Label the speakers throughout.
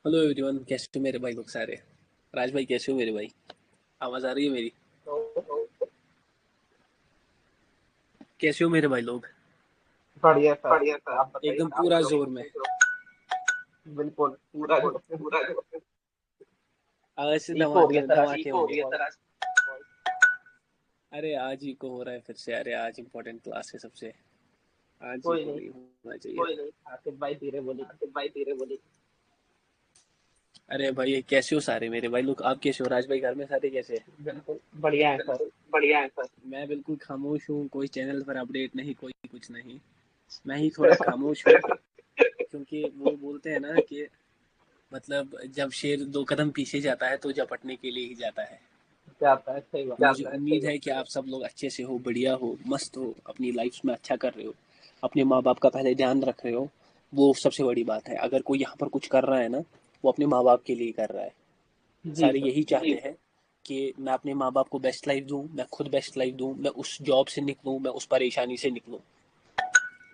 Speaker 1: Hello everyone, कैसे हो मेरे भाई लोग सारे। राज भाई कैसे हो मेरे भाई, आवाज आ रही है मेरी? कैसे हो मेरे भाई लोग?
Speaker 2: बढ़िया सर।
Speaker 1: बढ़िया सर,
Speaker 2: आप बताइए।
Speaker 1: एकदम पूरा जोर में।
Speaker 2: बिल्कुल पूरा जो
Speaker 1: पूरा जो आज से
Speaker 2: इको हो गया सर आज
Speaker 1: धमाके
Speaker 2: तो
Speaker 1: होंगे।
Speaker 2: बहुत।
Speaker 1: अरे आज ही को हो रहा है फिर से। अरे आज इम्पोर्टेंट क्लास है सबसे, आज ही
Speaker 2: कोई
Speaker 1: को
Speaker 2: नहीं,
Speaker 1: नहीं होना चाहिए। कोई नहीं।
Speaker 2: आसिफ भाई धीरे बोलिए।
Speaker 1: भाई धीरे बोली। अरे भाई कैसे हो सारे मेरे भाई लोग, आप कैसे हो? राज भाई घर में सारे कैसे हैं?
Speaker 2: बिल्कुल बढ़िया है सर।
Speaker 1: बिल्कुल बढ़िया है सर। मैं बिल्कुल खामोश हूँ, कोई चैनल पर अपडेट नहीं, कोई कुछ नहीं। मैं ही थोड़ा खामोश हूँ क्योंकि वो बोलते हैं ना कि मतलब जब शेर दो कदम पीछे जाता है तो झपटने के लिए ही जाता है।
Speaker 2: जाता है, सही बात।
Speaker 1: मुझे उम्मीद है कि आप सब लोग अच्छे से हो, बढ़िया हो, मस्त हो, अपनी लाइफ में अच्छा कर रहे हो, अपने माँ बाप का पहले ध्यान रख रहे हो। वो सबसे बड़ी बात है। अगर कोई यहाँ पर कुछ कर रहा है ना, वो अपने माँ बाप के लिए कर रहा है।
Speaker 2: जी
Speaker 1: सारे
Speaker 2: सर।
Speaker 1: यही चाहते हैं कि मैं अपने माँ बाप को बेस्ट लाइफ दूँ, मैं खुद बेस्ट लाइफ दूँ, मैं उस जॉब से निकलूँ, मैं उस परेशानी से निकलूँ।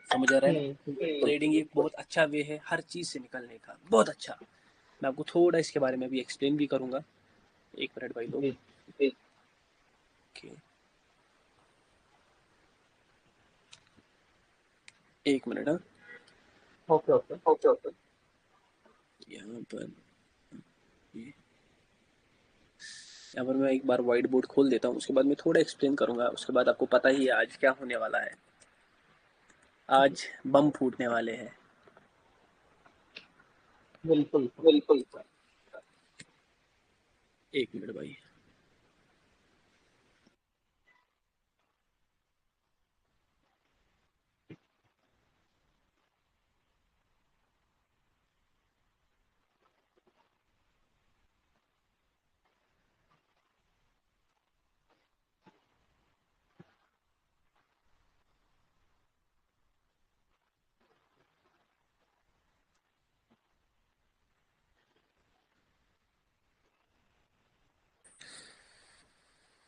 Speaker 1: समझ आ रहा है ना?
Speaker 2: बिल्कुल।
Speaker 1: ट्रेडिंग एक बहुत अच्छा वे है हर चीज़ से निकलने का, बहुत अच्छा। मैं आपको थोड़ा इसके बारे में भी एक्सप्लेन भी करूँगा। एक मिनट भाई लोग।
Speaker 2: जी।
Speaker 1: ओके, एक मिनट। हाँ,
Speaker 2: ओके ओके।
Speaker 1: Okay okay. यहाँ पर ये यहाँ पर मैं एक बार व्हाइट बोर्ड खोल देता हूँ, उसके बाद मैं थोड़ा एक्सप्लेन करूंगा। उसके बाद आपको पता ही है आज क्या होने वाला है। आज बम फूटने वाले हैं।
Speaker 2: बिल्कुल।
Speaker 1: बिल्कुल। एक मिनट भाई।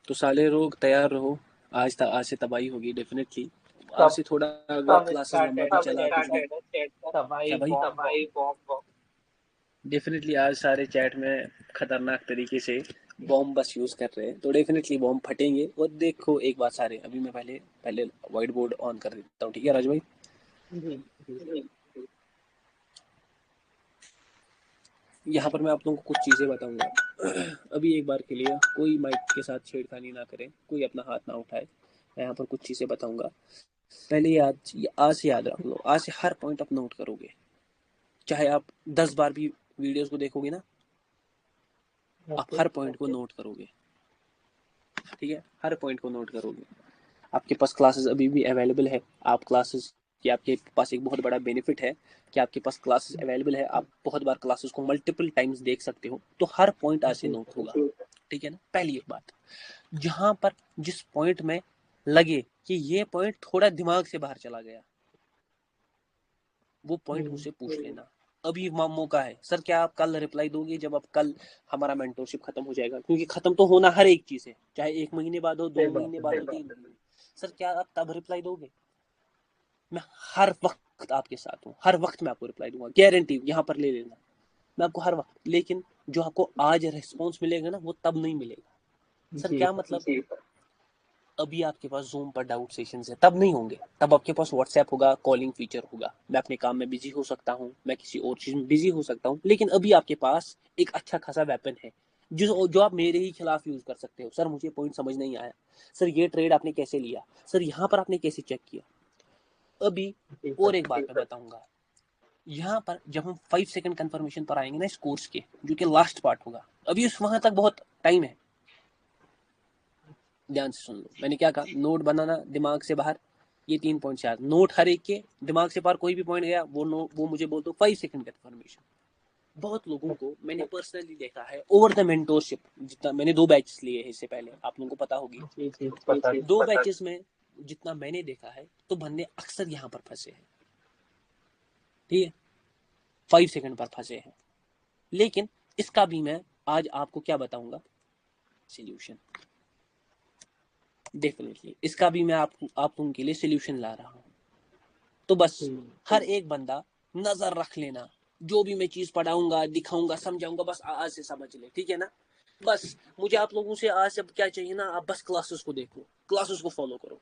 Speaker 1: तो साले लोग तैयार रहो। आज से तबाही होगी डेफिनेटली। आज
Speaker 2: सब
Speaker 1: से थोड़ा अगर
Speaker 2: सब
Speaker 1: क्लासेस लंबा
Speaker 2: स्टार्टेड
Speaker 1: भी
Speaker 2: है
Speaker 1: चला
Speaker 2: चैट
Speaker 1: कुछ
Speaker 2: में।
Speaker 1: भी।
Speaker 2: तबाही
Speaker 1: क्या भाई?
Speaker 2: Bomb bomb.
Speaker 1: तबाही बॉम्ब। डेफिनेटली आज सारे चैट में खतरनाक तरीके से बॉम्ब बस यूज कर रहे हैं, तो डेफिनेटली बॉम्ब फटेंगे। और देखो एक बात सारे, अभी मैं पहले पहले व्हाइट बोर्ड ऑन कर देता हूँ, ठीक है राज भाई?
Speaker 2: जी जी।
Speaker 1: यहाँ पर मैं आप लोगों को कुछ चीज़ें बताऊंगा। अभी एक बार के लिए कोई माइक के साथ छेड़खानी ना करे, कोई अपना हाथ ना उठाए। मैं यहाँ पर कुछ चीज़ें बताऊंगा। पहले आज से याद रख लो, आज से हर पॉइंट आप नोट करोगे। चाहे आप 10 बार भी वीडियोस को देखोगे ना, आप
Speaker 2: ओके।
Speaker 1: हर पॉइंट को नोट करोगे। ठीक है, हर पॉइंट को नोट करोगे। आपके पास क्लासेस अभी भी अवेलेबल है। आप क्लासेस की आपके पास एक बहुत बड़ा बेनिफिट है कि आपके पास क्लासेस अवेलेबल है। आप बहुत बार क्लासेस को मल्टीपल टाइम्स देख सकते हो, तो हर पॉइंट आज से
Speaker 2: जी
Speaker 1: नोट होगा। ठीक है ना? पहली एक बात, जहां पर जिस पॉइंट में लगे कि ये पॉइंट थोड़ा दिमाग से बाहर चला गया, वो पॉइंट मुझसे पूछ लेना। अभी मौका है सर, क्या आप कल रिप्लाई दोगे जब आप कल हमारा मेंटरशिप खत्म हो जाएगा? क्योंकि खत्म तो होना हर एक चीज है, चाहे 1 महीने बाद हो,
Speaker 2: सही
Speaker 1: दो
Speaker 2: बात
Speaker 1: महीने
Speaker 2: है।
Speaker 1: बाद हो, 3 महीने। सर क्या आप तब रिप्लाई दोगे? मैं हर वक्त आपके साथ हूँ, हर वक्त मैं आपको रिप्लाई दूंगा, गारंटी यहाँ पर ले लेना। मैं आपको हर वक्त, लेकिन जो आपको आज रिस्पॉन्स मिलेगा ना, वो तब नहीं मिलेगा। सर
Speaker 2: जी
Speaker 1: क्या
Speaker 2: सर।
Speaker 1: मतलब? अभी आपके पास जूम पर डाउट सेशंस है, तब नहीं होंगे। तब आपके पास व्हाट्सएप होगा, कॉलिंग फीचर होगा। मैं अपने काम में बिजी हो सकता हूँ, मैं किसी और चीज में बिजी हो सकता हूँ, लेकिन अभी आपके पास एक अच्छा खासा वेपन है जो आप मेरे ही खिलाफ यूज कर सकते हो। सर मुझे पॉइंट समझ नहीं आया, सर ये ट्रेड आपने कैसे लिया, सर यहाँ पर आपने कैसे चेक किया। अभी
Speaker 2: जी
Speaker 1: और
Speaker 2: सर।
Speaker 1: एक बात मैं बताऊंगा। यहाँ पर जब हम 5 सेकंड कंफर्मेशन पर आएंगे ना इस कोर्स के, जो कि लास्ट पार्ट होगा, अभी उस वहां तक बहुत टाइम है। ध्यान से सुन लो मैंने क्या कहा। नोट बनाना दिमाग से बाहर, ये 3 पॉइंट याद। नोट हर एक के दिमाग से बाहर, कोई भी पॉइंट गया वो मुझे बोल दो 5 सेकंड कंफर्मेशन। बहुत लोगों को मैंने पर्सनली देखा है ओवर द मेंटोरशिप, जितना मैंने 2 बैचेस लिए हैं इससे पहले, आप लोगों को पता होगी।
Speaker 2: जी जी पता है।
Speaker 1: 2 बैचेस में जितना मैंने देखा है तो बंदे अक्सर यहाँ पर फंसे हैं, ठीक है, 5 सेकंड पर फंसे हैं। लेकिन इसका भी मैं आज आपको क्या बताऊंगा, सोल्यूशन। डेफिनेटली इसका भी मैं आप उनके लिए सोल्यूशन ला रहा हूँ। तो बस हर एक बंदा नजर रख लेना, जो भी मैं चीज पढ़ाऊंगा, दिखाऊंगा, समझाऊंगा, बस आज से समझ ले, ठीक है ना। बस मुझे आप लोगों से आज से क्या चाहिए ना, आप बस क्लासेस को देखो, क्लासेस को फॉलो करो,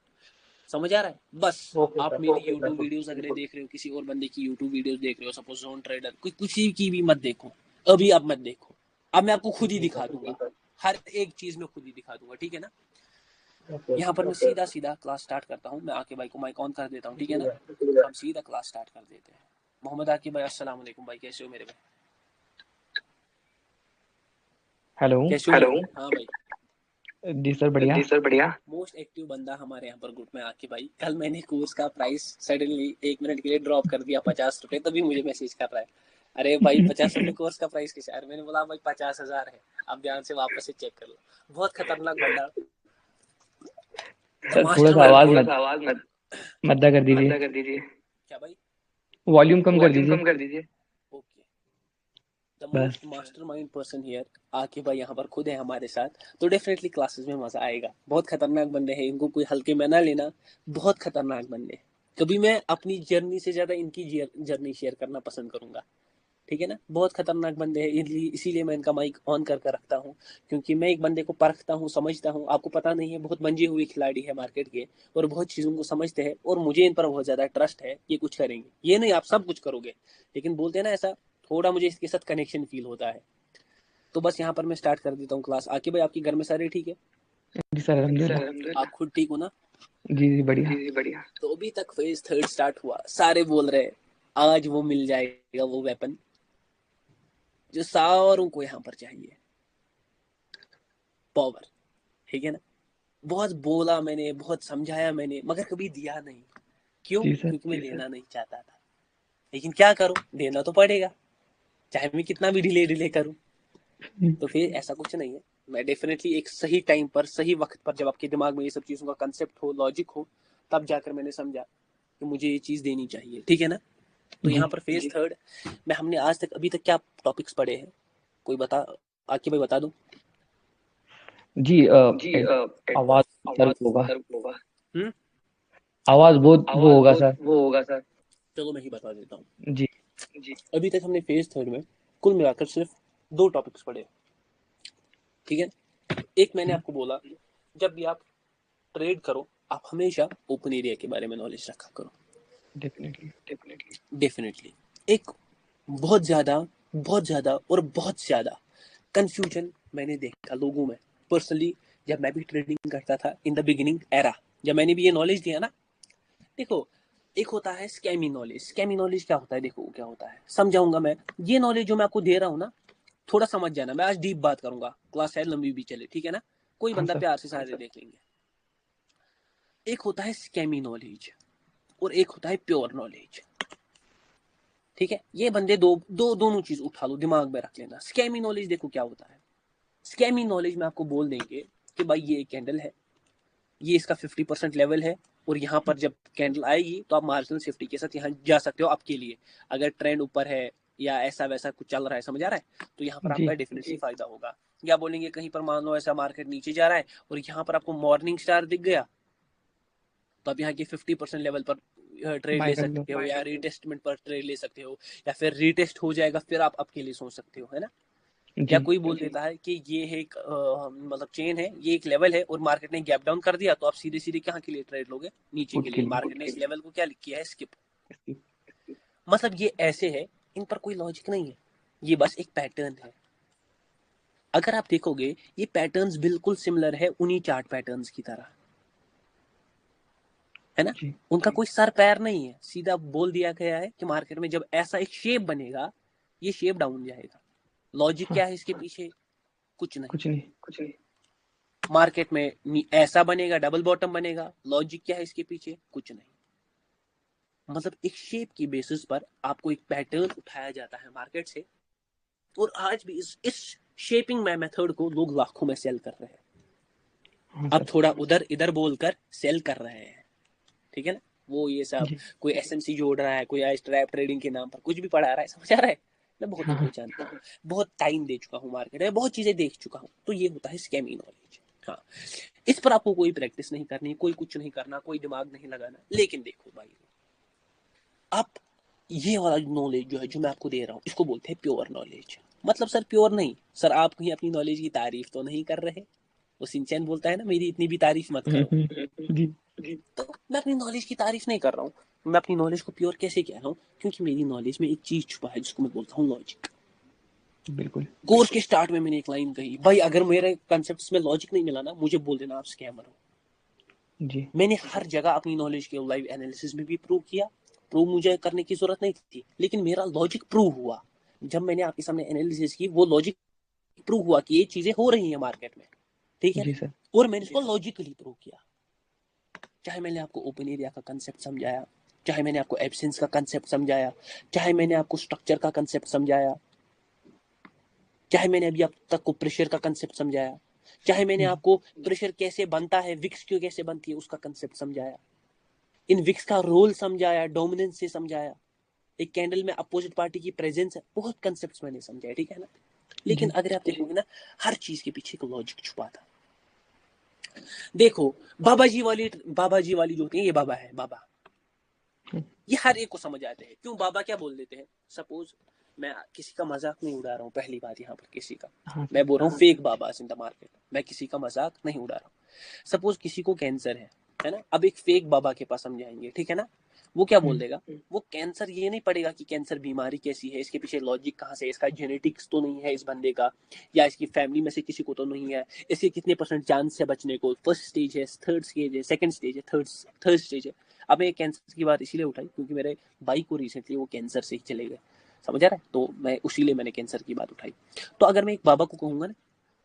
Speaker 1: समझ आ रहा है। बस
Speaker 2: ओके
Speaker 1: आप
Speaker 2: सर,
Speaker 1: मेरी
Speaker 2: ओके
Speaker 1: यूट्यूब
Speaker 2: सर,
Speaker 1: वीडियोस अगर
Speaker 2: बिल्कुल।
Speaker 1: देख रहे हो, किसी और बंदे की यूट्यूब वीडियोस देख रहे हो, सपोज जोन ट्रेडर, कोई किसी की भी मत देखो, अभी आप मत देखो, अब मैं आपको खुद ही
Speaker 2: जी
Speaker 1: दिखा
Speaker 2: सर, जी
Speaker 1: दूंगा,
Speaker 2: सर।
Speaker 1: हर एक चीज में खुद ही दिखा दूंगा, ठीक है ना।
Speaker 2: ओके
Speaker 1: यहाँ पर मैं
Speaker 2: ओके।
Speaker 1: सीधा सीधा क्लास स्टार्ट करता हूँ, मैं आके भाई को माइक ऑन कर देता हूँ, ठीक है
Speaker 2: जी
Speaker 1: ना।
Speaker 2: सर।
Speaker 1: हम सीधा क्लास स्टार्ट कर देते हैं। मोहम्मद आकिब भाई, अस्सलाम वालेकुम भाई, कैसे हो मेरे भाई?
Speaker 3: हेलो।
Speaker 1: कैसे हो? हेलो। हाँ भाई।
Speaker 3: जी सर, बढ़िया।
Speaker 1: जी सर, बढ़िया। मोस्ट एक्टिव बंदा हमारे यहाँ पर ग्रुप में आके भाई, कल मैंने कोर्स का प्राइस सडनली 1 मिनट के लिए ड्रॉप कर दिया 50 रुपए, तभी मुझे मैसेज कर रहा है, अरे भाई 50 रुपए कोर्स का प्राइस कैसे यार। मैंने बोला भाई 50,000 है, अब ध्यान से वापस से चेक कर लो। बहुत खतरनाक बंदा, द
Speaker 3: सर थोड़ा सा
Speaker 1: मास्टरमाइंड।
Speaker 3: आवाज
Speaker 1: थोड़ा
Speaker 3: मत
Speaker 1: सा आवाज मत
Speaker 3: मद्दा कर दीजिए।
Speaker 1: मद्दा कर दीजिए। क्या भाई?
Speaker 3: वॉल्यूम कम कर
Speaker 1: वॉल्यूम
Speaker 3: दीजिए
Speaker 1: कम कर दीजिए। Okay. The
Speaker 3: bus.
Speaker 1: Most mastermind person here आके भाई यहाँ पर खुद है हमारे साथ, तो डेफिनेटली क्लासेस में मजा आएगा। बहुत खतरनाक बंदे हैं, इनको कोई हल्के में ना लेना, बहुत खतरनाक बंदे। कभी मैं अपनी जर्नी से ज्यादा इनकी जर्नी शेयर करना पसंद करूंगा, ठीक है ना। बहुत खतरनाक बंदे हैं, इसीलिए मैं इनका माइक ऑन करके रखता हूँ, क्योंकि मैं एक बंदे को परखता हूँ, समझता हूँ। आपको पता नहीं है, बहुत मंजे हुए खिलाड़ी है मार्केट के, और बहुत चीज़ों को समझते हैं, और मुझे इन पर बहुत ज़्यादा ट्रस्ट है, ये कुछ करेंगे। ये नहीं आप सब कुछ करोगे, लेकिन बोलते हैं ना ऐसा, थोड़ा मुझे इसके साथ कनेक्शन फील होता है। तो बस यहाँ पर मैं स्टार्ट कर देता हूँ क्लास। आके भाई, आपके घर में सारे ठीक है?
Speaker 3: जी सर,
Speaker 1: जी सर,
Speaker 3: अल्हम्दुलिल्लाह।
Speaker 1: अल्हम्दुलिल्लाह। आप खुद ठीक हो ना?
Speaker 3: जी जी, बढ़िया।
Speaker 1: जी जी, बढ़िया। तो अभी तक फेज थर्ड स्टार्ट हुआ, सारे बोल रहे आज वो मिल जाएगा, वो वेपन जो सारों को यहाँ पर चाहिए, पावर, ठीक है ना। बहुत बोला मैंने, बहुत समझाया मैंने, मगर कभी दिया नहीं। क्यों?
Speaker 3: जी सर।
Speaker 1: क्योंकि मैं देना नहीं चाहता था। लेकिन क्या करूं, देना तो पड़ेगा, चाहे मैं कितना भी डिले डिले करूं। तो फिर ऐसा कुछ नहीं है, मैं डेफिनेटली एक सही टाइम पर, सही वक्त पर, जब आपके दिमाग में ये सब चीज़ों का कंसेप्ट हो, लॉजिक हो, तब जाकर मैंने समझा कि मुझे ये चीज़ देनी चाहिए, ठीक है ना। तो
Speaker 3: जी
Speaker 1: यहाँ पर फेज थर्ड में हमने आज तक अभी तक क्या टॉपिक्स पढ़े हैं, कोई बता, आके भाई बता दो।
Speaker 3: जी
Speaker 1: जी
Speaker 3: आवाज सर
Speaker 1: आवाज
Speaker 3: होगा।
Speaker 1: सर होगा।
Speaker 3: आवाज बहुत वो
Speaker 1: आवाज
Speaker 3: होगा
Speaker 1: बहुत
Speaker 3: सर।
Speaker 1: वो होगा सर। चलो मैं ही बता देता हूँ।
Speaker 3: जी
Speaker 1: जी। अभी तक हमने फेज थर्ड में कुल मिलाकर सिर्फ 2 टॉपिक्स पढ़े, ठीक है। एक मैंने
Speaker 3: जी,
Speaker 1: आपको बोला, जब भी आप ट्रेड करो, आप हमेशा ओपन एरिया के बारे में नॉलेज रखा करो।
Speaker 3: डेफिनेटली।
Speaker 1: डेफिनेटली। एक बहुत ज्यादा और बहुत ज्यादा कंफ्यूजन मैंने देखा लोगों में, पर्सनली, जब मैं भी ट्रेडिंग करता था इन द बिगिनिंग एरा, जब मैंने भी ये नॉलेज दिया ना। देखो, एक होता है स्कैमी नॉलेज। स्कैमी नॉलेज क्या होता है, देखो क्या होता है, समझाऊंगा मैं। ये नॉलेज जो मैं आपको दे रहा हूँ ना, थोड़ा समझ जाना, मैं आज डीप बात करूंगा, क्लास शायद लंबी भी चले, ठीक है ना। कोई
Speaker 3: हाँ
Speaker 1: बंदा
Speaker 3: सर।
Speaker 1: प्यार से सारे देख लेंगे। एक होता है स्कैमी नॉलेज, और एक होता है प्योर नॉलेज, ठीक है। ये बंदे दोनों चीज उठा लो, दिमाग में रख लेना। स्कैमी नॉलेज देखो क्या होता है। स्कैमी नॉलेज में आपको बोल देंगे कि भाई ये एक कैंडल है, ये इसका 50% लेवल है, और यहाँ पर जब कैंडल आएगी तो आप मार्जिनल सेफ्टी के साथ यहाँ जा सकते हो आपके लिए, अगर ट्रेंड ऊपर है या ऐसा वैसा कुछ चल रहा है, समझ आ रहा है, तो यहाँ पर
Speaker 3: जी
Speaker 1: आपका डेफिनेटली फायदा होगा। या बोलेंगे कहीं पर मान लो ऐसा मार्केट नीचे जा रहा है, और यहाँ पर आपको मॉर्निंग स्टार दिख गया, तो आप यहाँ के 50% लेवल पर ट्रेड
Speaker 3: बाय
Speaker 1: ले
Speaker 3: कर लो।
Speaker 1: सकते हो, या रिटेस्टमेंट पर ट्रेड ले सकते हो, या फिर रिटेस्ट हो जाएगा फिर आप आपके लिए सोच सकते हो, है ना। या
Speaker 3: जी
Speaker 1: कोई बोल देता है कि ये है एक मतलब चेन है, ये एक लेवल है, और मार्केट ने गैप डाउन कर दिया, तो आप सीधे सीधे कहाँ के लिए ट्रेड लोगे, नीचे
Speaker 3: पुट
Speaker 1: के
Speaker 3: के
Speaker 1: लिए।
Speaker 3: लिए।
Speaker 1: मार्केट ने इस लेवल को क्या किया है, स्किप। मतलब ये ऐसे है, इन पर कोई लॉजिक नहीं है, ये बस एक पैटर्न है। अगर आप देखोगे, ये पैटर्न्स बिल्कुल सिमिलर है उन्हीं चार्ट पैटर्न्स की तरह, है ना।
Speaker 3: जी
Speaker 1: उनका कोई सर पैर नहीं है, सीधा बोल दिया गया है कि मार्केट में जब ऐसा एक शेप बनेगा, ये शेप डाउन जाएगा। लॉजिक
Speaker 3: हाँ,
Speaker 1: क्या है इसके पीछे? कुछ नहीं।
Speaker 3: कुछ नहीं।
Speaker 1: कुछ नहीं। मार्केट में ऐसा बनेगा, डबल बॉटम बनेगा, लॉजिक क्या है इसके पीछे? कुछ नहीं। मतलब एक शेप की बेसिस पर आपको एक पैटर्न उठाया जाता है मार्केट से, और आज भी इस शेपिंग में मेथड को लोग लाखों में सेल कर रहे हैं।
Speaker 3: हाँ
Speaker 1: अब
Speaker 3: सर।
Speaker 1: थोड़ा उधर इधर बोलकर सेल कर रहे हैं, ठीक है ना। वो ये सब
Speaker 3: जी।
Speaker 1: कोई एसएमसी जोड़ रहा है, कोई आज ट्रैप ट्रेडिंग के नाम पर कुछ भी पढ़ा रहा है, समझ आ रहा है। मैं बहुतों
Speaker 3: हाँ
Speaker 1: को
Speaker 3: हाँ
Speaker 1: जानता हूँ, बहुत टाइम दे चुका हूँ मार्केट में, बहुत चीजें देख चुका हूँ, तो ये होता है स्कैमी नॉलेज। हाँ, इस पर आपको कोई प्रैक्टिस नहीं करनी, कोई कुछ नहीं करना, कोई दिमाग नहीं लगाना। लेकिन देखो भाई, आप ये वाला नॉलेज जो है जो मैं आपको दे रहा हूँ, इसको बोलते हैं प्योर नॉलेज। मतलब सर प्योर नहीं, सर आप कहीं अपनी नॉलेज की तारीफ तो नहीं कर रहे। वो सिंचैन बोलता है ना, मेरी इतनी भी तारीफ मत करो।
Speaker 3: जी
Speaker 1: तो मैं अपनी नॉलेज की तारीफ नहीं कर रहा हूँ। मैं अपनी नॉलेज को प्योर कैसे कह रहा हूँ, क्योंकि मेरी नॉलेज में एक चीज छुपा है जिसको मैं बोलता हूँ लॉजिक।
Speaker 3: बिल्कुल।
Speaker 1: कोर्स के स्टार्ट में मैंने एक लाइन कही, भाई अगर मेरे कंसेप्ट में लॉजिक नहीं मिला ना, मुझे बोल देना आप स्कैमर हो।
Speaker 3: जी
Speaker 1: मैंने हर जगह अपनी नॉलेज के लाइव एनालिसिस में भी प्रूव किया। प्रूव मुझे करने की जरूरत नहीं थी, लेकिन मेरा लॉजिक प्रूव हुआ। जब मैंने आपके सामने एनालिसिस की, वो लॉजिक प्रूव हुआ कि ये चीजें हो रही हैं मार्केट में, ठीक है ना।
Speaker 3: जी सर।
Speaker 1: और मैंने इसको लॉजिकली प्रूव किया। चाहे मैंने आपको ओपन एरिया का कंसेप्ट समझाया, चाहे मैंने आपको एब्सेंस का कंसेप्ट समझाया, चाहे मैंने आपको स्ट्रक्चर का कंसेप्ट समझाया, चाहे मैंने अभी अब तक को प्रेशर का कंसेप्ट समझाया, चाहे मैंने
Speaker 3: जी
Speaker 1: आपको प्रेशर कैसे बनता है, विक्स क्यों कैसे बनती है उसका कंसेप्ट समझाया, इन विक्स का रोल समझाया, डोमिनेंस से समझाया, एक कैंडल में अपोजिट पार्टी की प्रेजेंस है, बहुत कंसेप्ट मैंने समझाया, ठीक है ना। लेकिन
Speaker 3: जी
Speaker 1: अगर आप देखोगे ना, हर चीज के पीछे एक लॉजिक छुपा था। देखो, बाबा जी वाली जो होती है, ये बाबा है, बाबा, ये हर एक को समझ आते हैं। क्यों बाबा क्या बोल देते हैं। सपोज मैं किसी का मजाक नहीं उड़ा रहा हूँ, पहली बात यहाँ पर किसी का,
Speaker 3: हाँ
Speaker 1: मैं
Speaker 3: सर।
Speaker 1: बोल रहा हूँ fake Baba in the market, मैं किसी का मजाक नहीं उड़ा रहा हूँ। सपोज किसी को कैंसर है ना, अब एक फेक बाबा के पास हम जाएंगे, ठीक है ना। वो क्या बोल देगा, वो कैंसर ये नहीं पड़ेगा कि कैंसर बीमारी कैसी है, इसके पीछे लॉजिक कहाँ से, इसका जेनेटिक्स तो नहीं है इस बंदे का, या इसकी फैमिली में से किसी को तो नहीं है, इसके कितने परसेंट चांस है बचने को, फर्स्ट स्टेज है, थर्ड स्टेज है, सेकंड स्टेज है, थर्ड स्टेज है। अब मैं कैंसर की बात इसीलिए उठाई क्योंकि मेरे भाई को रिसेंटली वो कैंसर से ही चले गए, समझ आ रहा है, तो मैं उसीलिए मैंने कैंसर की बात उठाई। तो अगर मैं एक बाबा को कहूंगा ना,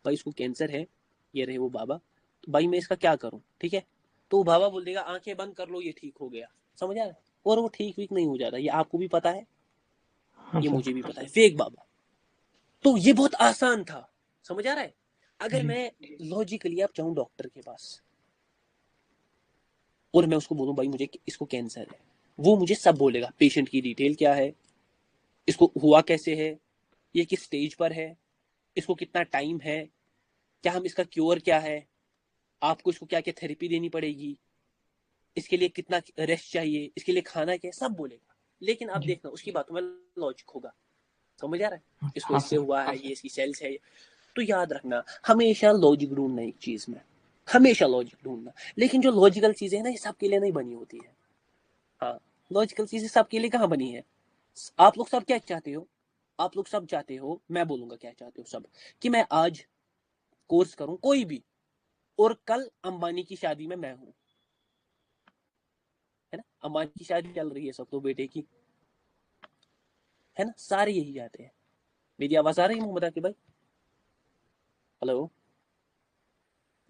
Speaker 1: भाई इसको कैंसर है, ये रहे वो बाबा, तो भाई मैं इसका क्या करूं, ठीक है। तो वो बाबा बोल देगा आंखें बंद कर लो, ये ठीक हो गया, समझ आ रहा है। और वो ठीक नहीं हो जाता, ये आपको भी पता है,
Speaker 3: हाँ
Speaker 1: ये
Speaker 3: सर।
Speaker 1: मुझे भी पता है, फेक बाबा। तो ये बहुत आसान था, समझ आ रहा है। अगर
Speaker 3: जी
Speaker 1: मैं लॉजिकली आप चाहूँ डॉक्टर के पास और मैं उसको बोलूं भाई मुझे इसको कैंसर है, वो मुझे सब बोलेगा, पेशेंट की डिटेल क्या है, इसको हुआ कैसे है, ये किस स्टेज पर है, इसको कितना टाइम है, क्या हम इसका क्योर क्या है, आपको इसको क्या क्या थेरेपी देनी पड़ेगी, इसके लिए कितना रेस्ट चाहिए, इसके लिए खाना क्या है, सब बोलेगा। लेकिन आप
Speaker 3: जी
Speaker 1: देखना उसकी बातों में लॉजिक होगा, समझ आ रहा है।
Speaker 3: हाँ
Speaker 1: इसको
Speaker 3: हाँ
Speaker 1: इससे
Speaker 3: सर।
Speaker 1: हुआ है, ये इसकी सेल्स है। तो याद रखना, हमेशा लॉजिक ढूंढना एक चीज में, हमेशा लॉजिक ढूंढना। लेकिन जो लॉजिकल चीजें है ना, ये सबके लिए नहीं बनी होती है। हाँ, लॉजिकल चीजें सबके लिए कहाँ बनी है। आप लोग सब क्या चाहते हो, आप लोग सब चाहते हो, मैं बोलूंगा क्या चाहते हो सब, कि मैं आज कोर्स करूं कोई भी, और कल अंबानी की शादी में मैं हूं, है ना। अंबानी की शादी चल रही है सब, तो बेटे की, है ना, सारे यही चाहते हैं। मेरी आवाज आ रही है मोहम्मद आकिब भाई, हेलो,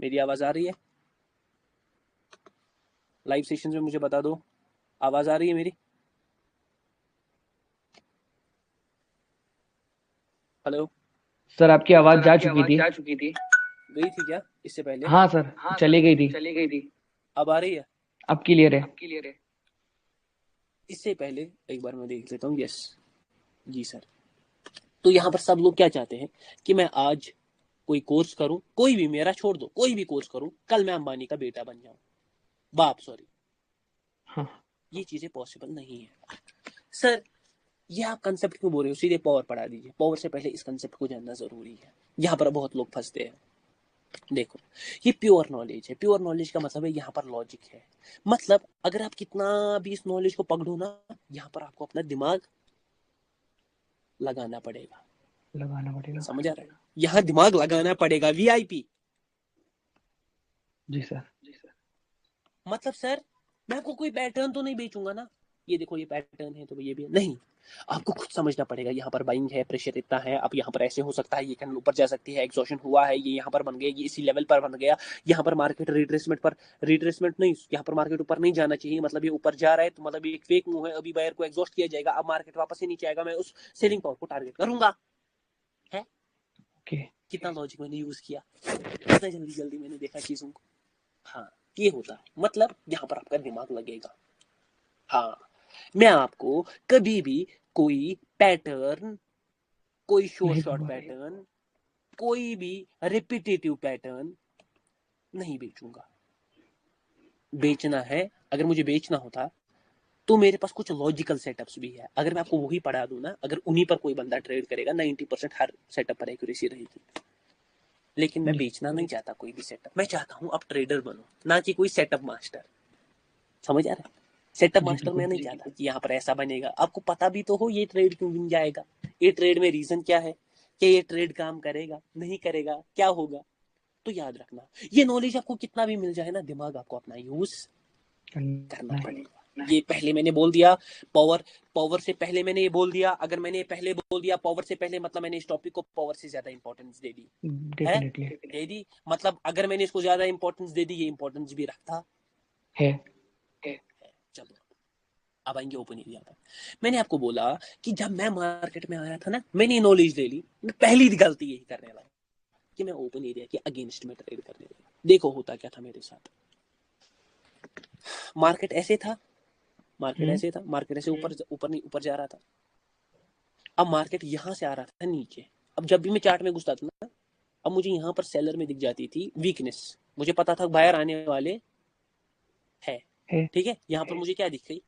Speaker 1: मेरी आवाज आ रही है, लाइव सेशन में मुझे बता दो, आवाज आ रही है मेरी, हेलो।
Speaker 3: सर आपकी आवाज
Speaker 1: सर
Speaker 3: जा
Speaker 1: आपकी
Speaker 3: चुकी
Speaker 1: आवाज
Speaker 3: थी।
Speaker 1: जा चुकी थी, गई थी क्या इससे पहले।
Speaker 3: हाँ सर,
Speaker 1: हाँ सर,
Speaker 3: चली गई थी।
Speaker 1: चली गई थी, अब आ रही है,
Speaker 3: अब क्लियर है।
Speaker 1: अब क्लियर है। इससे पहले एक बार मैं देख लेता हूँ, यस, जी सर। तो यहाँ पर सब लोग क्या चाहते हैं कि मैं आज कोई कोर्स करूं, कोई भी, मेरा छोड़ दो, कोई भी कोर्स करूं, कल मैं अंबानी का बेटा बन जाऊं, बाप सॉरी।
Speaker 3: हाँ
Speaker 1: ये चीजें पॉसिबल नहीं है सर। ये आप कंसेप्ट क्यों बोल रहे हो, सीधे पावर पढ़ा दीजिए, पावर से पहले इस कंसेप्ट को जानना जरूरी है। यहाँ पर बहुत लोग फंसते हैं। देखो, ये प्योर नॉलेज है, प्योर नॉलेज का मतलब है यहाँ पर लॉजिक है। मतलब अगर आप कितना भी इस नॉलेज को पकड़ो ना, यहाँ पर आपको अपना दिमाग लगाना पड़ेगा,
Speaker 3: लगाना पड़ेगा।
Speaker 1: समझ आ रहा है। यहाँ दिमाग लगाना पड़ेगा, वीआईपी।
Speaker 3: जी सर।
Speaker 1: मतलब सर, मैं आपको कोई पैटर्न तो नहीं बेचूंगा ना, ये देखो ये पैटर्न है तो ये भी है, नहीं। आपको खुद समझना पड़ेगा, यहाँ पर बाइंग है, प्रेशर इतना है, अब यहाँ पर ऐसे हो सकता है, ये कैंडल ऊपर जा सकती है, एग्जॉशन हुआ है, ये यहाँ पर बन गया, ये इसी लेवल पर बन गया, यहाँ पर मार्केट रिट्रेसमेंट पर, रिट्रेसमेंट नहीं, यहाँ पर मार्केट ऊपर नहीं जाना चाहिए, मतलब ये ऊपर जा रहा है, तो मतलब ये एक फेक मूव है, अभी बायर को एग्जॉस्ट किया जाएगा, अब मार्केट वापस से नीचे आएगा, मैं उस सेलिंग पावर को टारगेट करूंगा। है,
Speaker 3: ओके।
Speaker 1: कितना लॉजिक मैंने यूज किया, कितना जल्दी जल्दी मैंने देखा चीजों को। हाँ, ये होता है, मतलब यहाँ पर आपका दिमाग लगेगा। हाँ, मैं आपको कभी भी कोई पैटर्न, कोई शॉर्ट
Speaker 3: नहीं
Speaker 1: शॉर्ट
Speaker 3: दूंगा।
Speaker 1: पैटर्न, कोई भी रिपीटेटिव पैटर्न नहीं बेचूंगा। बेचना है, अगर मुझे बेचना होता तो मेरे पास कुछ लॉजिकल सेटअप्स भी है, अगर मैं आपको वही पढ़ा दूं ना, अगर उन्हीं पर कोई बंदा ट्रेड करेगा 90% हर सेटअप पर एक्यूरेसी रहेगी। लेकिन मैं
Speaker 3: जी
Speaker 1: बेचना नहीं चाहता कोई भी सेटअप, मैं चाहता हूं आप ट्रेडर बनो, ना कि कोई सेटअप मास्टर। समझ आ रहा है? सेटअप
Speaker 3: जी
Speaker 1: मास्टर मैं
Speaker 3: बिल्कुल।
Speaker 1: नहीं चाहता कि यहाँ पर ऐसा बनेगा, आपको पता भी तो हो ये ट्रेड क्यों बन जाएगा, ये ट्रेड में रीजन क्या है, कि ये ट्रेड काम करेगा नहीं करेगा, क्या होगा। तो याद रखना, ये नॉलेज आपको कितना भी मिल जाए ना, दिमाग आपको अपना यूज करना
Speaker 3: करना है।
Speaker 1: पड़ेगा। ये पहले मैंने बोल दिया, पावर, पावर से पहले मैंने ये बोल दिया, अगर मैंने पहले बोल दिया पावर से पहले, मतलब मैंने इस टॉपिक को पावर से ज्यादा इंपॉर्टेंस दे दी है,
Speaker 3: डेफिनेटली
Speaker 1: दे दी, मतलब अगर मैंने इसको ज्यादा इंपॉर्टेंस दे दी, ये इंपॉर्टेंस भी रखता
Speaker 3: है।
Speaker 1: है। चलो अब आएंगे ओपन एरिया पर। मैंने आपको बोला कि जब मैं मार्केट में आया था ना, मैंने नॉलेज ले ली, मैं पहली गलती यही करने लगा कि मैं ओपन एरिया के अगेंस्ट में ट्रेड करने लगा। देखो होता क्या था मेरे साथ, मार्केट ऐसे था, मार्केट ऐसे था, मार्केट ऐसे ऊपर ऊपर नहीं ऊपर जा रहा था, अब मार्केट यहाँ से आ रहा था नीचे। अब जब भी मैं चार्ट में घुसता था ना, अब मुझे यहाँ पर सेलर में दिख जाती थी वीकनेस, मुझे पता था बायर आने वाले है,
Speaker 3: है
Speaker 1: ठीक है, यहाँ पर मुझे क्या दिख गई,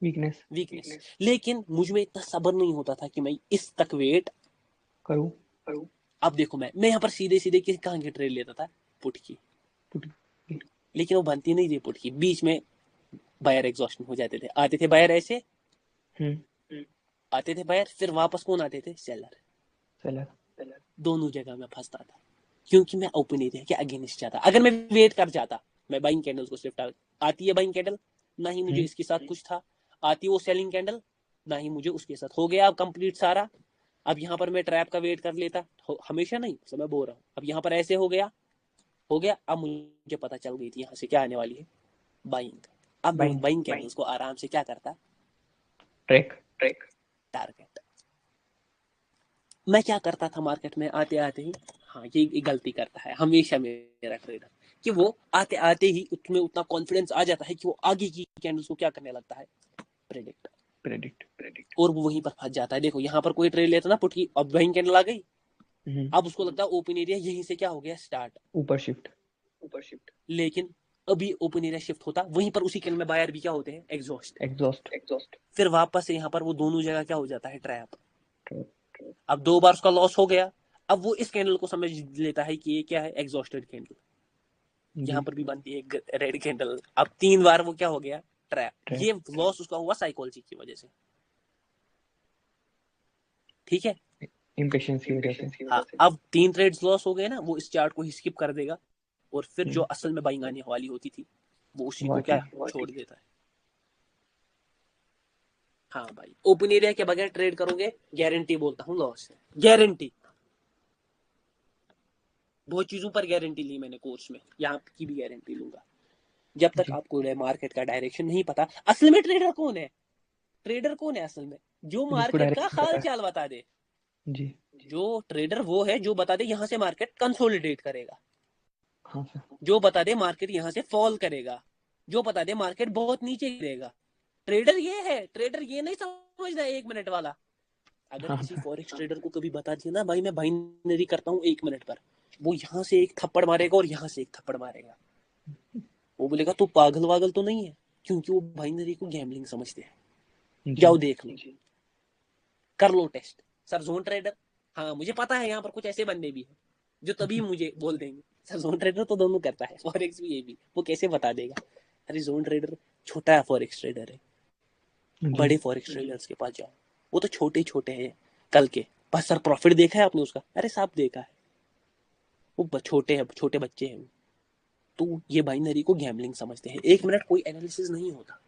Speaker 3: वीकनेस
Speaker 1: वीकनेस। लेकिन मुझ में इतना सब्र नहीं होता था कि मैं इस तक वेट
Speaker 3: करूँ।
Speaker 1: करूं। अब देखो मैं यहाँ पर सीधे सीधे किस कहाँ की ट्रेड लेता था, पुट की,
Speaker 3: पुट
Speaker 1: लेकिन वो बनती नहीं थी पुट की, बीच में बायर एग्जॉस्शन हो जाते थे, आते थे बायर ऐसे, आते थे बायर, फिर वापस कौन आते थे, सेलर।
Speaker 3: सेलर।
Speaker 1: दोनों जगह में फंसता था, क्योंकि मैं ओपन एरिया के अगेंस्ट जाता, अगर मैं वेट कर जाता, मैं बाइंग कैंडल्स को सिर्फ आती है बाइंग कैंडल, ना ही मुझे इसके साथ कुछ था, आती वो सेलिंग कैंडल, ना ही मुझे उसके साथ, हो गया अब कंप्लीट सारा। अब यहाँ पर मैं ट्रैप का वेट कर लेता, हमेशा नहीं, तो मैं बोल रहा हूँ, अब यहाँ पर ऐसे हो गया, हो गया, अब मुझे पता चल गई थी यहाँ से क्या आने वाली है, बाइंग। अब मैं उस
Speaker 3: बाइंग
Speaker 1: बाइंग कैंडल्स को आराम से क्या करता,
Speaker 3: ट्रैक।
Speaker 1: Track, target. मैं क्या करता था मार्केट में आते आते ही, हाँ ये गलती करता है हमेशा मेरा ट्रेडर, कि वो आते आते ही उसमें उतना कॉन्फिडेंस आ जाता है कि वो आगे की कैंडल्स को क्या करने लगता है, प्रेडिक्ट,
Speaker 3: प्रेडिक्ट।
Speaker 1: और वो वहीं पर फंस जाता है। देखो यहाँ पर कोई ट्रेड लेता ना पुट की, अब वहीं कैंडल आ गई, अब उसको लगता है ओपन एरिया यहीं से क्या हो गया, स्टार्ट,
Speaker 3: ऊपर शिफ्ट।
Speaker 1: लेकिन अभी ओपन एरिया शिफ्ट होता, वहीं पर उसी कैंडल में बायर भी क्या होते हैं, एग्जॉस्ट,
Speaker 3: एग्जॉस्ट।
Speaker 1: फिर वापस से यहाँ पर वो दोनों जगह क्या हो जाता है, ट्रैप। अब 2 बार उसका लॉस हो गया, अब वो इस कैंडल को समझ लेता है कि ये क्या है, एग्जॉस्टेड कैंडल, यहाँ पर भी बनती है रेड कैंडल, अब 3 बार वो क्या हो गया, ट्रैप। ये लॉस उसका हुआ साइकोलॉजी की वजह से, ठीक है,
Speaker 3: इम्पेशंस की वजह से।
Speaker 1: हाँ, अब 3 ट्रेड्स लॉस हो गए ना, वो इस चार्ट को ही स्किप कर देगा, और फिर जो असल में बाइंग आने वाली होती थी वो उसी को क्या छोड़ देता है। हाँ भाई, ओपन एरिया के बगैर ट्रेड करोगे, गारंटी बोलता हूँ लॉस है, गारंटी। बहुत चीजों पर गारंटी ली मैंने कोर्स में, यहाँ की भी गारंटी लूंगा। जब तक आपको मार्केट का डायरेक्शन नहीं पता, असल में ट्रेडर कौन है, ट्रेडर कौन है असल में, जो
Speaker 3: जिसको
Speaker 1: मार्केट का
Speaker 3: डायरेक्ट
Speaker 1: हाल
Speaker 3: पता है।
Speaker 1: चाल बता दे।
Speaker 3: जी।
Speaker 1: जो ट्रेडर वो है जो बता दे यहाँ से मार्केट कंसोलिडेट करेगा,
Speaker 3: हाँ सर।
Speaker 1: जो बता दे मार्केट यहाँ से फॉल करेगा, जो बता दे मार्केट बहुत नीचे गिरेगा। ट्रेडर ये है, ट्रेडर ये नहीं समझना 1 मिनट वाला। अगर
Speaker 3: हाँ
Speaker 1: किसी
Speaker 3: सर।
Speaker 1: फॉरेक्स ट्रेडर को कभी बता दिया ना, भाई मैं बाइनरी करता हूँ 1 मिनट पर, वो यहाँ से एक थप्पड़ मारेगा और यहाँ से एक थप्पड़ मारेगा, वो बोलेगा तू पागल वागल तो नहीं है, क्योंकि वो बाइनरी को गैम्बलिंग समझते हैं।
Speaker 3: जी
Speaker 1: जाओ देख लो, कर लो टेस्ट, सर जोन ट्रेडर, हाँ मुझे पता है यहाँ पर कुछ ऐसे बंदे भी हैं जो तभी मुझे बोल देंगे सर जोन ट्रेडर तो दोनों करता है, फॉरेक्स भी ये भी, वो कैसे बता देगा। अरे जोन ट्रेडर छोटा है, फॉरेक्स ट्रेडर है,
Speaker 3: जी।
Speaker 1: बड़े फॉरेक्स ट्रेडर्स के पास जाओ, वो तो छोटे छोटे हैं कल के, बस सर प्रॉफिट देखा है आपने उसका, अरे साहब देखा है, वो छोटे हैं, छोटे बच्चे हैं। तो ये बाइनरी को गैम्बलिंग समझते हैं, 1 मिनट कोई एनालिसिस नहीं होता,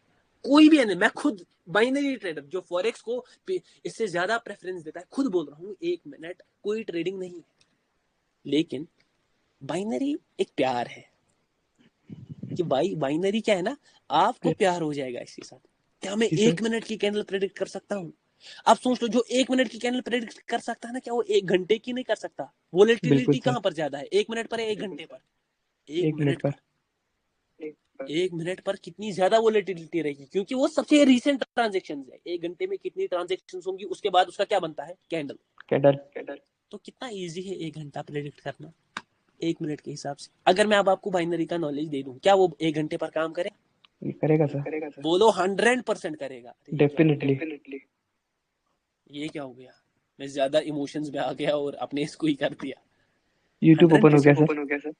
Speaker 1: कोई भी मैं खुद बाइनरी ट्रेडर जो फॉरेक्स को इससे ज्यादा प्रेफरेंस देता है, खुद बोल रहा हूँ 1 मिनट कोई ट्रेडिंग नहीं है। लेकिन बाइनरी एक प्यार है, कि भाई बाइनरी क्या है ना, आपको प्यार हो जाएगा इसके साथ। क्या मैं
Speaker 3: जी सर।
Speaker 1: 1 मिनट की कैंडल प्रेडिक्ट कर सकता हूँ? आप सोच लो, जो 1 मिनट की कैंडल प्रेडिक्ट कर सकता है ना, क्या वो 1 घंटे की नहीं कर सकता?
Speaker 3: बिल्कुल
Speaker 1: वोलेटिलिटी
Speaker 3: सर।
Speaker 1: कहाँ पर ज्यादा है, 1 मिनट पर है 1 घंटे पर? एक
Speaker 3: एक मिनट
Speaker 1: मिनट
Speaker 3: पर।
Speaker 1: पर 1 मिनट पर कितनी ज्यादा वोलेटिलिटी रहेगी, क्योंकि वो सबसे रिसेंट ट्रांजेक्शन है। 1 घंटे में कितनी ट्रांजेक्शन होंगी, उसके बाद उसका क्या बनता है, कैंडल।
Speaker 3: कैंडल।
Speaker 1: तो कितना इजी है 1 घंटा प्रेडिक्ट करना 1 मिनट के हिसाब से। अगर मैं अब आपको बाइनरी का नॉलेज दे दूं, क्या वो 1 घंटे पर काम करे?
Speaker 3: ये करेगा सर,
Speaker 1: बोलो 100% करेगा। अरे
Speaker 3: डेफिनेटली।
Speaker 1: ये क्या हो गया, मैं ज्यादा इमोशंस में आ गया और अपने इसको ही कर दिया।
Speaker 3: यूट्यूब ओपन हो
Speaker 1: 100%
Speaker 3: गया सर,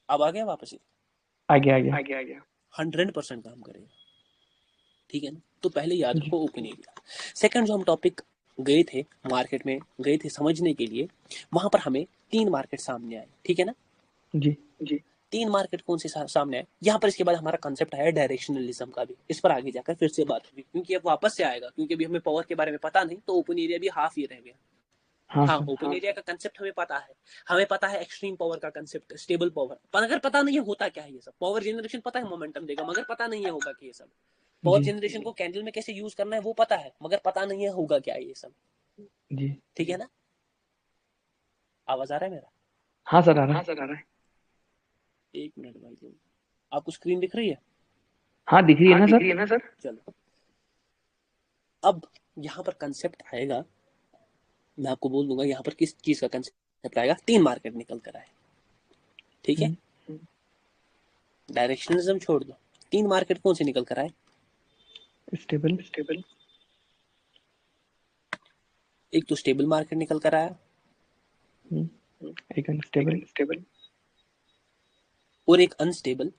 Speaker 1: अब आ गया वापस ही।
Speaker 3: आ गया।
Speaker 1: 100% काम करेगा, ठीक है ना। तो पहले याद
Speaker 3: जी
Speaker 1: रखो ओपन एरिया। सेकंड जो हम टॉपिक गए थे, मार्केट में गए थे समझने के लिए, वहां पर हमें 3 मार्केट सामने आए, ठीक है ना।
Speaker 3: जी
Speaker 1: 3 मार्केट कौन से सामने आए यहाँ पर। इसके बाद हमारा कंसेप्ट आया डायरेक्शनलिज्म का भी, इस पर आगे जाकर फिर से बात होगी, क्योंकि अब वापस से आएगा, क्योंकि अभी हमें पावर के बारे में पता नहीं, तो ओपन एरिया भी हाफ ही रह गया।
Speaker 3: हाँ
Speaker 1: हाँ,
Speaker 3: सर,
Speaker 1: ओपन एरिया का कंसेप्ट हमें पता है। हमें पता है एक्सट्रीम पावर का कंसेप्ट, स्टेबल पावर, पर अगर पता नहीं है होता क्या है ये सब। पावर जनरेशन पता है मोमेंटम देगा, मगर पता नहीं है होगा कि ये सब। पावर
Speaker 3: जी
Speaker 1: जनरेशन को कैंडल में कैसे यूज करना है वो पता है, मगर पता नहीं है होगा क्या ये सब,
Speaker 3: जी।
Speaker 1: ठीक है ना। आवाज आ रहा है मेरा?
Speaker 3: हाँ सर, आ रहा है।
Speaker 1: 1 मिनट भाई लोग, आपको स्क्रीन दिख रही है?
Speaker 3: हाँ दिख रही है ना सर।
Speaker 1: चलो, अब यहाँ पर कंसेप्ट आएगा, मैं आपको बोल दूंगा यहाँ पर किस चीज का कंसेप्ट आएगा। 3 मार्केट निकल कर आए, ठीक है। डायरेक्शनलिज्म छोड़ दो, 3 मार्केट कौन से निकल कर आए?
Speaker 3: स्टेबल।
Speaker 1: एक तो स्टेबल मार्केट निकल कर आया,
Speaker 3: एक अनस्टेबल
Speaker 1: और एक अनस्टेबल,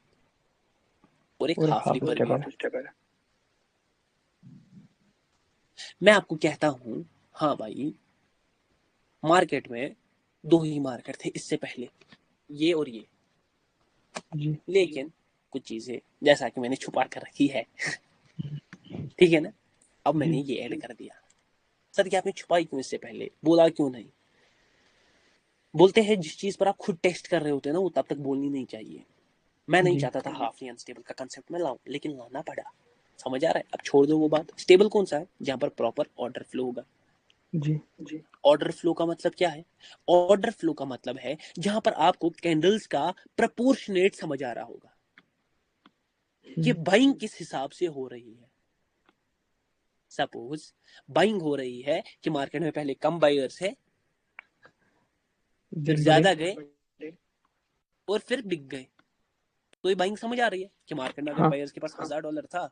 Speaker 1: और एक
Speaker 3: और
Speaker 1: हाफ
Speaker 3: हाफ
Speaker 1: रिवर।
Speaker 3: स्टेबल।
Speaker 1: मैं आपको कहता हूं, हाँ भाई, मार्केट में 2 ही मार्केट थे इससे पहले, ये और ये।
Speaker 3: जी
Speaker 1: लेकिन कुछ चीजें जैसा कि मैंने छुपा कर रखी है, ठीक है ना। अब मैंने
Speaker 3: जी
Speaker 1: ये ऐड कर दिया। सर ये आपने छुपाई क्यों इससे पहले, बोला क्यों नहीं? बोलते हैं जिस चीज पर आप खुद टेस्ट कर रहे होते हैं ना, वो तब तक बोलनी नहीं चाहिए। मैं नहीं
Speaker 3: जी
Speaker 1: चाहता था हाफ या अनस्टेबल का कंसेप्ट में लाऊं, लेकिन लाना पड़ा। समझ आ रहा है? अब छोड़ दो वो बात। स्टेबल कौन सा है? जहां पर प्रॉपर ऑर्डर फ्लो होगा।
Speaker 3: जी
Speaker 1: ऑर्डर फ्लो का मतलब क्या है? ऑर्डर फ्लो का मतलब है जहां पर आपको कैंडल्स का प्रपोर्शनेट समझ आ रहा होगा कि बाइंग किस हिसाब से हो रही है। सपोज बाइंग हो रही है कि मार्केट में पहले कम बायर्स है, फिर
Speaker 3: दिन बड़े।
Speaker 1: ज्यादा गए, और फिर बिक गए। तो ये बाइंग समझ आ रही है कि मार्केट में अगर
Speaker 3: हाँ
Speaker 1: बायर्स के पास $1000 था,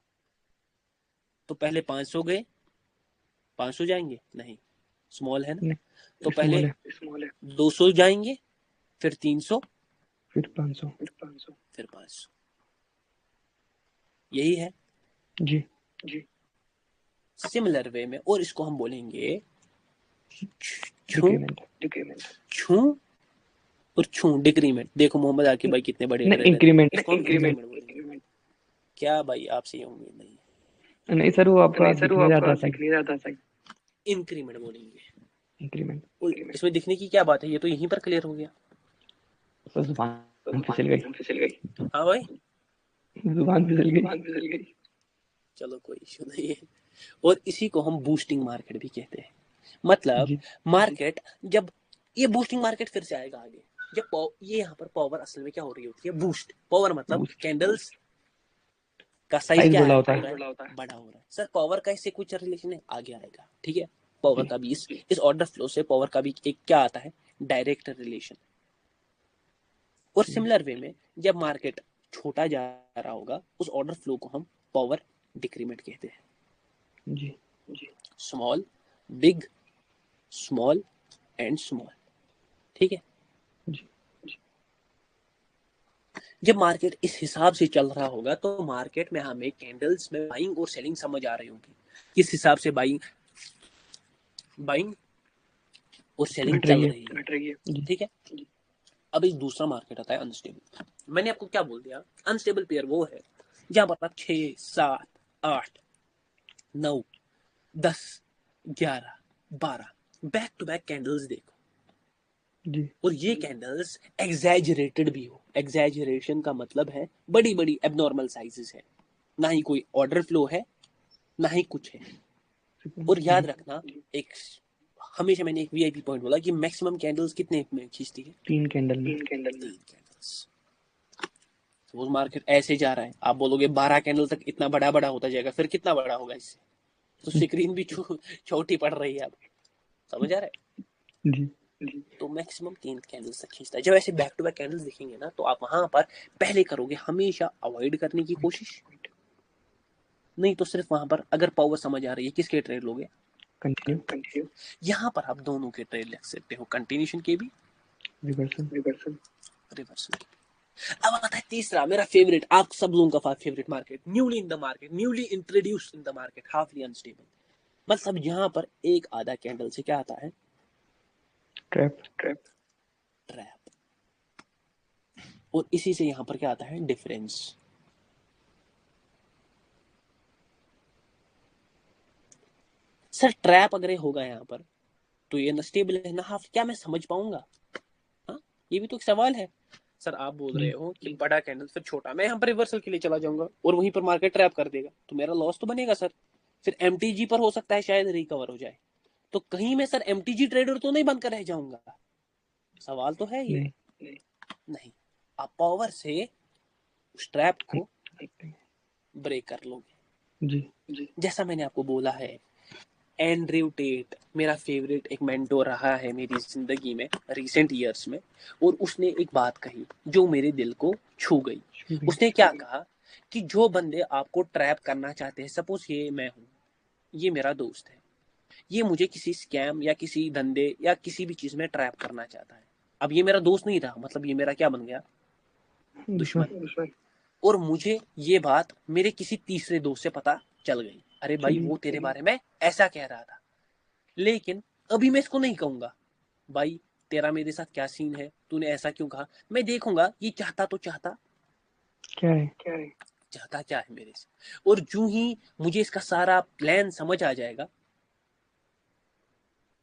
Speaker 1: तो पहले 500 गए, 500 जाएंगे नहीं, स्मॉल है ना, तो
Speaker 3: नहीं,
Speaker 1: पहले
Speaker 3: स्मॉल है।
Speaker 1: 200 जाएंगे, फिर 300,
Speaker 3: फिर 500।
Speaker 1: फिर 500। यही है
Speaker 3: जी
Speaker 1: सिमिलर वे में। और इसको हम बोलेंगे छू
Speaker 3: डिक्रीमेंट।
Speaker 1: छू और छू डिक्रीमेंट। देखो मोहम्मद आकिब भाई कितने बड़े
Speaker 3: नहीं,
Speaker 1: ट्रेडर हैं,
Speaker 3: इंक्रीमेंट।
Speaker 1: इसको हम इंक्रीमेंट बोलेंगे। क्या भाई, आपसे ये उम्मीद नहीं है।
Speaker 3: नहीं सर, वो आपका दिखने ज्यादा सही।
Speaker 1: इंक्रीमेंट बोलेंगे।
Speaker 3: इंक्रीमेंट।
Speaker 1: और इसमें दिखने की क्या बात है, ये तो यहीं पर क्लियर हो गया।
Speaker 3: सर जुबान फिसल गई।
Speaker 1: हाँ भाई,
Speaker 3: जुबान फिसल गई।
Speaker 1: चलो कोई इशू नहीं है। और इसी को हम बूस्टिंग मार्केट भी कहते हैं। मतलब
Speaker 3: जी
Speaker 1: मार्केट जब, ये बूस्टिंग मार्केट फिर से आएगा आगे, जब ये यहाँ पर पावर असल में क्या हो रही होती है, बूस्ट। पावर मतलब
Speaker 3: बूस्ट
Speaker 1: कैंडल्स का साइज
Speaker 3: साइज
Speaker 1: क्या
Speaker 3: बड़ा
Speaker 1: है,
Speaker 3: होता है।
Speaker 1: बड़ा हो रहा है। सर पावर का इससे कुछ रिलेशन है, आगे आएगा, ठीक है। पावर
Speaker 3: जी
Speaker 1: का भी इस ऑर्डर फ्लो से पावर का भी एक क्या आता है, डायरेक्ट रिलेशन। और
Speaker 3: जी
Speaker 1: सिमिलर वे में जब मार्केट छोटा जा रहा होगा, उस ऑर्डर फ्लो को हम पावर डिक्रीमेंट कहते हैं।
Speaker 3: जी
Speaker 1: small, big, small and small, ठीक है।
Speaker 3: जी
Speaker 1: जब मार्केट इस हिसाब से चल रहा होगा, तो मार्केट में हमें कैंडल्स में बाइंग और सेलिंग समझ आ रही होगी, किस हिसाब से बाइंग और सेलिंग
Speaker 3: घट
Speaker 1: चल
Speaker 3: रही
Speaker 1: रही है,
Speaker 3: जी
Speaker 1: ठीक है। अब एक दूसरा मार्केट आता है अनस्टेबल। मैंने आपको क्या बोल दिया, अनस्टेबल पेयर वो है जहां पर आप 6, 7, 8, 9, 10, 11, 12 बैक टू बैक कैंडल्स देखो,
Speaker 3: जी
Speaker 1: और ये कैंडल्स एग्जैजरेटेड भी हो। एग्जैजरेशन का मतलब है बड़ी बड़ी एबनॉर्मल साइजेस है, ना ही कोई ऑर्डर फ्लो है, ना ही कुछ है। और याद
Speaker 3: जी
Speaker 1: रखना, एक हमेशा मैंने एक वीआईपी पॉइंट बोला कि मैक्सिमम कैंडल्स कितने में खींचती है,
Speaker 3: 3 कैंडल में।
Speaker 1: 3 कैंडल्स। सपोज मार्केट ऐसे जा रहा है, आप बोलोगे 12 कैंडल तक इतना बड़ा बड़ा होता जाएगा, फिर कितना बड़ा होगा इससे? तो स्क्रीन भी छोटी पड़ रही है। आप समझ आ रहा है?
Speaker 3: जी
Speaker 1: तो मैक्सिमम 3 कैंडल्स तक खींचता है। जब ऐसे बैक टू बैक कैंडल्स दिखेंगे ना, तो आप वहां पर पहले करोगे हमेशा अवॉइड करने की कोशिश, नहीं तो सिर्फ वहां पर अगर पावर समझ आ रही है किसके ट्रेड लोगे?
Speaker 3: कंटिन्यू
Speaker 1: यहाँ पर आप दोनों के ट्रेड लिख सकते हो, कंटिन्यूशन के भी,
Speaker 3: रिवर्सल
Speaker 1: रिवर्सल। अब आता है तीसरा मेरा फेवरेट, आप सब लोगों का favourite market, newly in the market, newly introduced in the market, halfly unstable. मतलब यहाँ पर एक आधा कैंडल से क्या आता है?
Speaker 3: Trap
Speaker 1: trap. और इसी से यहाँ पर क्या आता है? डिफरेंस। सर ट्रैप अगर ये होगा यहाँ पर तो ये अनस्टेबल है ना हाफ, क्या मैं समझ पाऊंगा? हाँ, ये भी तो एक सवाल है। सर आप बोल रहे हो कि बड़ा कैंडल फिर छोटा, मैं यहाँ पर रिवर्सल के लिए चला जाऊंगा और वहीं पर मार्केट ट्रैप कर देगा, तो मेरा लॉस तो बनेगा सर। फिर एमटीजी पर हो सकता है शायद रिकवर हो जाए, तो कहीं मैं सर एमटीजी ट्रेडर तो नहीं बनकर रह जाऊंगा? सवाल तो है ये। नहीं, आप पावर से उस ट्रैप को ब्रेक कर लोगे।
Speaker 3: जी
Speaker 1: जैसा मैंने आपको बोला है, एंड्रयू टेट मेरा फेवरेट एक मेंटोर रहा है मेरी जिंदगी में रिसेंट ईयर्स में, और उसने एक बात कही जो मेरे दिल को छू गई। उसने क्या कहा कि जो बंदे आपको ट्रैप करना चाहते हैं, सपोज ये मैं हूं, ये मेरा दोस्त है, ये मुझे किसी स्कैम या किसी धंधे या किसी भी चीज में ट्रैप करना चाहता है। अब ये मेरा दोस्त नहीं था, मतलब ये मेरा क्या बन गया? दुश्मन। और मुझे ये बात मेरे किसी तीसरे दोस्त से पता चल गई, अरे भाई वो तेरे बारे में ऐसा कह रहा था, लेकिन अभी मैं इसको नहीं कहूंगा भाई तेरा मेरे साथ क्या सीन है, तूने ऐसा क्यों कहा। मैं देखूंगा ये चाहता तो चाहता
Speaker 3: क्या है
Speaker 1: चाहता क्या है मेरे से, और जो ही मुझे इसका सारा प्लान समझ आ जाएगा,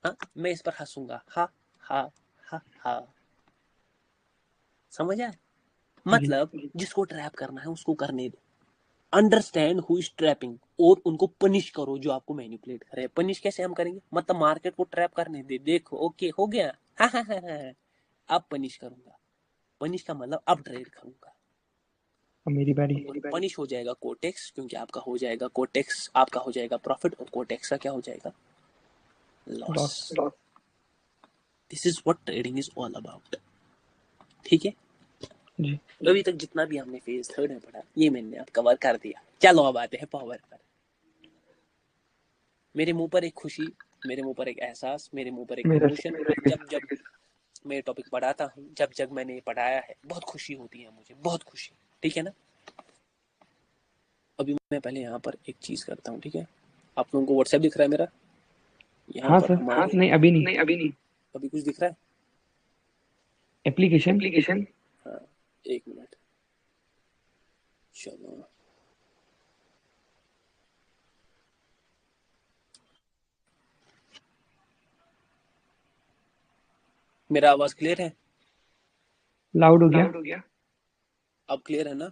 Speaker 1: हाँ, मैं इस पर हंसूंगा, हा हा हा हा। समझ आया? मतलब जिसको ट्रैप करना है उसको करने दो, अंडरस्टैंड हु इज ट्रैपिंग, और उनको पनिश करो जो आपको मैनिपुलेट करे। पनिश कैसे हम करेंगे? मतलब मार्केट को ट्रैप करने दे, देखो ओके हो गया, हाँ हाँ हाँ हाँ, अब पनिश करूंगा। पनिश का मतलब अब ट्रेड करूंगा।
Speaker 3: मेरी बारी
Speaker 1: पनिश हो जाएगा कोटेक्स, क्योंकि आपका हो जाएगा कोटेक्स, आपका हो जाएगा प्रॉफिट, और कोटेक्स का क्या हो जाएगा? Loss. This is what trading is all about. ठीक है,
Speaker 3: जी
Speaker 1: अभी तक जितना भी हमने फेज थर्ड में पढ़ा ये मैंने आप कवर कर दिया। चलो अब आते हैं पावर पर। मेरे मुंह पर एक खुशी, मेरे मुंह पर एक एहसास, मेरे मुंह पर एक
Speaker 3: मेरा
Speaker 1: इमोशन, जब जब मैं टॉपिक पढ़ाता हूँ, जब जब मैंने पढ़ाया है, बहुत खुशी होती है मुझे, बहुत खुशी। ठीक है ना? अभी मैं पहले यहाँ पर एक चीज करता हूँ, ठीक है? आप लोगों को व्हाट्सएप दिख रहा है मेरा? यहाँ
Speaker 3: हाँ
Speaker 1: पर
Speaker 3: सर
Speaker 1: हमारे
Speaker 3: नहीं अभी नहीं
Speaker 1: अभी कुछ दिख रहा है?
Speaker 3: एप्लीकेशन
Speaker 1: हाँ, एक मिनट, चलो। मेरा आवाज क्लियर है?
Speaker 3: लाउड हो गया
Speaker 1: अब क्लियर है ना?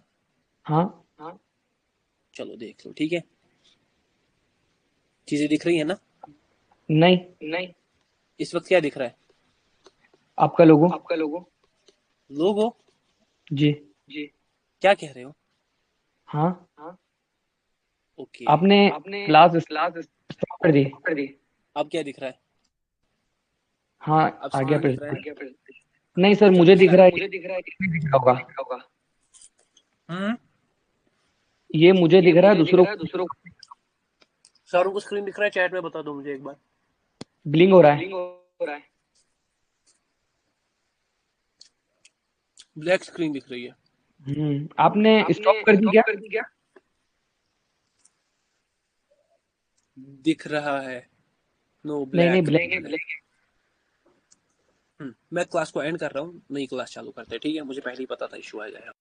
Speaker 3: हाँ
Speaker 1: चलो देख लो, ठीक है? चीजें दिख रही है ना?
Speaker 3: नहीं
Speaker 1: इस वक्त क्या दिख रहा है?
Speaker 3: आपका लोगो
Speaker 1: लोगो?
Speaker 3: जी
Speaker 1: क्या कह रहे हो?
Speaker 3: हाँ
Speaker 1: ओके,
Speaker 3: आपने क्लास स्टॉप कर दी
Speaker 1: अब क्या दिख रहा है?
Speaker 3: हाँ
Speaker 1: अब
Speaker 3: आ गया
Speaker 1: स्क्रीन दिख रहा है?
Speaker 3: प्रेजेंट नहीं सर मुझे दिख रहा है ये नहीं दिख रहा होगा ये मुझे दिख रहा है दूसरों को
Speaker 1: सारों को स्क्रीन दिख रहा है? चैट में बता दो मुझे एक बार।
Speaker 3: ब्लिंग हो रहा है
Speaker 1: ब्लैक स्क्रीन दिख रही है।
Speaker 3: आपने स्टॉप कर दी क्या
Speaker 1: दिख रहा है, नो
Speaker 3: नहीं
Speaker 1: ब्लैक।
Speaker 3: ब्लैक
Speaker 1: मैं क्लास को एंड कर रहा हूँ, नई क्लास चालू करते हैं, ठीक है? मुझे पहले ही पता था इशू आ जाएगा।